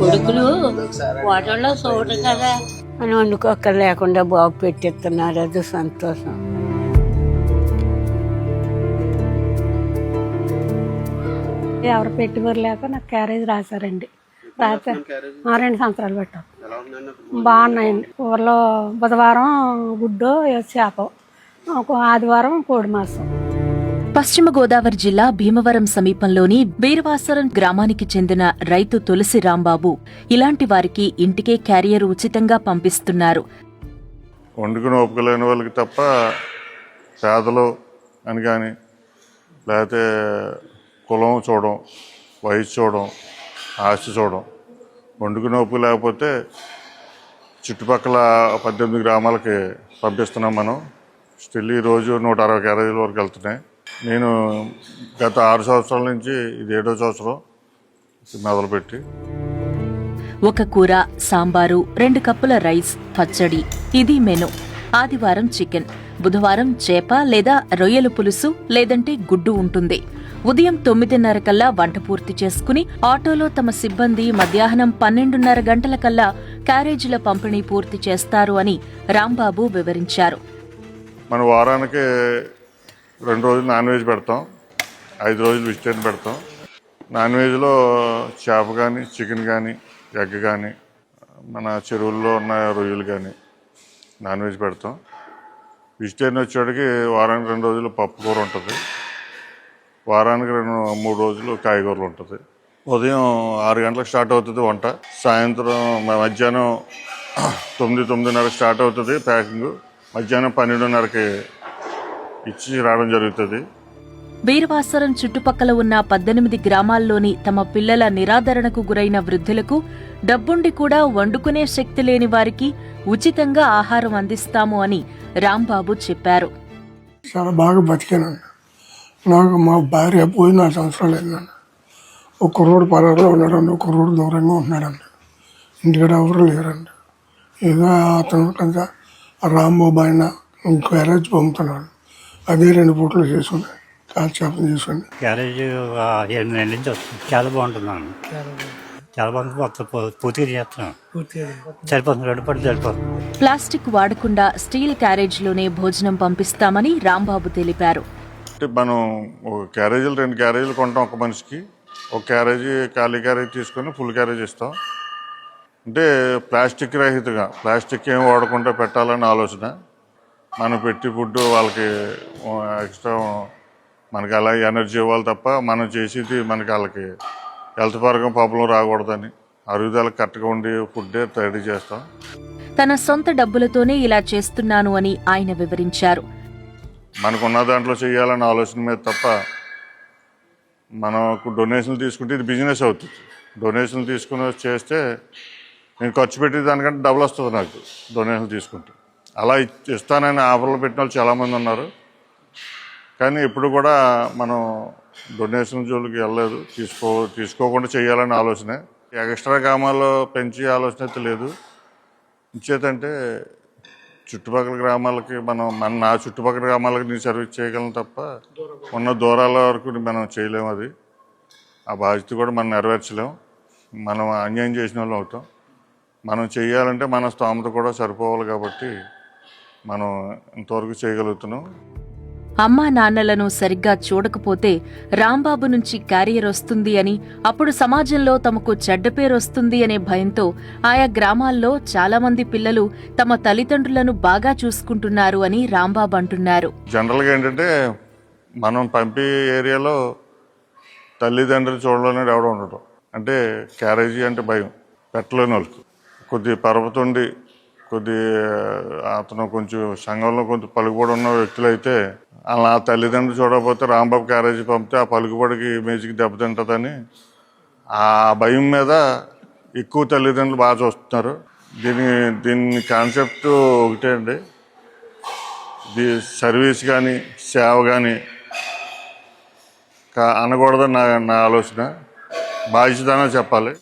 కొడుకులు వాటంలో చూడరు కదా అని వండుకోక్కర్ లేకుండా బాబు పెట్టిస్తున్నారు. అది సంతోషం. ఎవరు పెట్టుబడి లేక నాకు క్యారేజ్ రాశారండి. రాస్తే 2 సంవత్సరాలు పెట్టాం. బాగున్నాయండి. ఊర్లో బుధవారం గుడ్డు చేప, ఆదివారం కోడి మాంసం. పశ్చిమ గోదావరి జిల్లా భీమవరం సమీపంలోని వీరవాసరం గ్రామానికి చెందిన రైతు తులసి రాంబాబు ఇలాంటి వారికి ఇంటికే క్యారియర్ ఉచితంగా పంపిస్తున్నారు. వండుకుని ఒప్పుకోలేని వాళ్ళకి తప్ప పేదలు అని కానీ లేకపోతే కులం చూడడం, వయసు చూడడం, ఆస్తి చూడడం, వండుకుని ఒప్పుకు లేకపోతే చుట్టుపక్కల 18 గ్రామాలకి పంపిస్తున్నాం మనం. స్టిల్ ఈరోజు 160 క్యారేజీల వరకు వెళ్తున్నాయి. నేను గత 6 సంవత్సరాల నుంచి ఇది 7వ సంవత్సరం మొదలుపెట్టి. ఒక కూర, సాంబారు, 2 కప్పుల రైస్, పచ్చడి, ఇది మెను. ఆదివారం చికెన్, బుధవారం చేప లేదా రొయ్యల పులుసు లేదంటే గుడ్డు ఉంటుంది. ఉదయం 9:30 కల్లా వంట పూర్తి చేసుకుని ఆటోలో తమ సిబ్బంది మధ్యాహ్నం 12:30 గంటల కల్లా క్యారేజీల పంపిణీ పూర్తి చేస్తారు అని రాంబాబు వివరించారు. మన వారానికి 2 రోజులు నాన్ వెజ్ పెడతాం, 5 రోజులు వెజిటేరియన్ పెడతాం. నాన్ వెజ్లో చేప కానీ, చికెన్ కానీ, ఎగ్ కానీ, మన చెరువుల్లో ఉన్న రొయ్యలు కానీ నాన్ వెజ్ పెడతాం. వెజిటేరియన్ వచ్చేటికి వారానికి 2 రోజులు పప్పు కూర ఉంటుంది, వారానికి 3 రోజులు కాయగూరలు ఉంటుంది. ఉదయం 6 గంటలకు స్టార్ట్ అవుతుంది వంట, సాయంత్రం మధ్యాహ్నం 9-9:30 స్టార్ట్ అవుతుంది ప్యాకింగ్, మధ్యాహ్నం 12:30కి ఇచ్చి రావడం జరుగుతుంది. వీరవాసరం చుట్టుపక్కల ఉన్న 18 గ్రామాల్లోని తమ పిల్లల నిరాదరణకు గురైన వృద్ధులకు, డబ్బుండి కూడా వండుకునే శక్తి లేని వారికి ఉచితంగా ఆహారం అందిస్తాము అని రాంబాబు చెప్పారు. చాలా బాగా బతికానండి. నాకు మా భార్య పోయి 4 సంవత్సరాలు అయిందండి. ఒక కుర్రోడు పరారులో ఉన్నాడండి, ఒక కుర్రోడు దూరంగా ఉంటున్నాడండి. ఇంటికాడ ఎవరు లేరండి. ఏదో అతను కొంత రాంబాబు ఆయన ఇంకో క్యారేజ్ పంపుతున్నాడు. అదే 2 పూటలు చేసుకుని కాల్చేపం చేసుకుని. క్యారేజ్ 8 నెలల నుంచి వస్తుంది. చాలా బాగుంటున్నాను, చాలా బాగుంటుంది. మొత్తం పూర్తిగా చేస్తున్నాను, సరిపోతుంది, 2 పూటలు సరిపోతుంది. ప్లాస్టిక్ వాడకుండా స్టీల్ క్యారేజ్లోనే భోజనం పంపిస్తామని రాంబాబు తెలిపారు. అంటే మనం ఒక క్యారేజీలు 2 క్యారేజీలు కొంటాం ఒక మనిషికి. ఒక క్యారేజీ ఖాళీ క్యారేజీ తీసుకొని ఫుల్ క్యారేజ్ ఇస్తాం. అంటే ప్లాస్టిక్ రహితంగా, ప్లాస్టిక్ ఏం వాడకుండా పెట్టాలని ఆలోచన. మనం పెట్టి ఫుడ్ వాళ్ళకి ఎక్స్ట్రా మనకి అలా ఎనర్జీ ఇవ్వాలి తప్ప మనం చేసేది మనకి వాళ్ళకి హెల్త్ పరంగా ప్రాబ్లం రాకూడదని అరుగుదలకు కరెక్ట్గా ఉండి ఫుడ్ రెడీ చేస్తాం. తన సొంత డబ్బులతోనే ఇలా చేస్తున్నాను అని ఆయన వివరించారు. మనకున్న దాంట్లో చేయాలన్న ఆలోచన మీద తప్ప మనకు డొనేషన్లు తీసుకుంటే ఇది బిజినెస్ అవుతుంది. డొనేషన్లు తీసుకుని చేస్తే నేను ఖర్చు పెట్టే దానికంటే డబుల్ వస్తుంది నాకు డొనేషన్లు తీసుకుంటే. అలా ఇస్తానని ఆఫర్లు పెట్టిన వాళ్ళు చాలామంది ఉన్నారు. కానీ ఇప్పుడు కూడా మనం డొనేషన్ జోలికి వెళ్ళలేదు. తీసుకోకుండా చేయాలనే ఆలోచనే. ఎక్స్ట్రా గ్రామాల్లో పెంచే ఆలోచన అయితే లేదు. ఇంచేతంటే చుట్టుపక్కల గ్రామాలకి నా చుట్టుపక్కల గ్రామాలకి నేను సర్వీస్ చేయగలను తప్ప ఉన్న దూరాల వరకు మనం చేయలేము. అది ఆ బాధ్యత కూడా మనం నెరవేర్చలేము. మనం అన్యాయం చేసిన వాళ్ళు అవుతాం. మనం చేయాలంటే మన స్తోమత కూడా సరిపోవాలి కాబట్టి మనం ఇంతవరకు చేయగలుగుతున్నాం. అమ్మా నాన్నలను సరిగ్గా చూడకపోతే రాంబాబు నుంచి క్యారియర్ వస్తుంది అని, అప్పుడు సమాజంలో తమకు చెడ్డ పేరొస్తుంది అనే భయంతో ఆయా గ్రామాల్లో చాలా మంది పిల్లలు తమ తల్లిదండ్రులను బాగా చూసుకుంటున్నారు అని రాంబాబు అంటున్నారు. జనరల్గా ఏంటంటే మనం పంపే ఏరియాలో తల్లిదండ్రులు చూడలేని ఎవడ ఉండటం, అంటే క్యారేజీ అంటే భయం పెట్టలేని వాళ్ళకి. కొద్ది పరపతుండి అతను కొంచెం సంఘంలో కొంచెం పలుకుబడి ఉన్న వ్యక్తులు అయితే అలా తల్లిదండ్రులు చూడకపోతే రాంబాబు క్యారేజీ పంపితే ఆ పలుకుబడికి ఇమేజ్కి దెబ్బతింటుందని ఆ భయం మీద ఎక్కువ తల్లిదండ్రులు బాగా చూస్తున్నారు. దీని కాన్సెప్ట్ ఒకటే అండి, సర్వీస్ కానీ సేవ కానీ అనకూడదని నా ఆలోచన. బాధ్యతనే చెప్పాలి.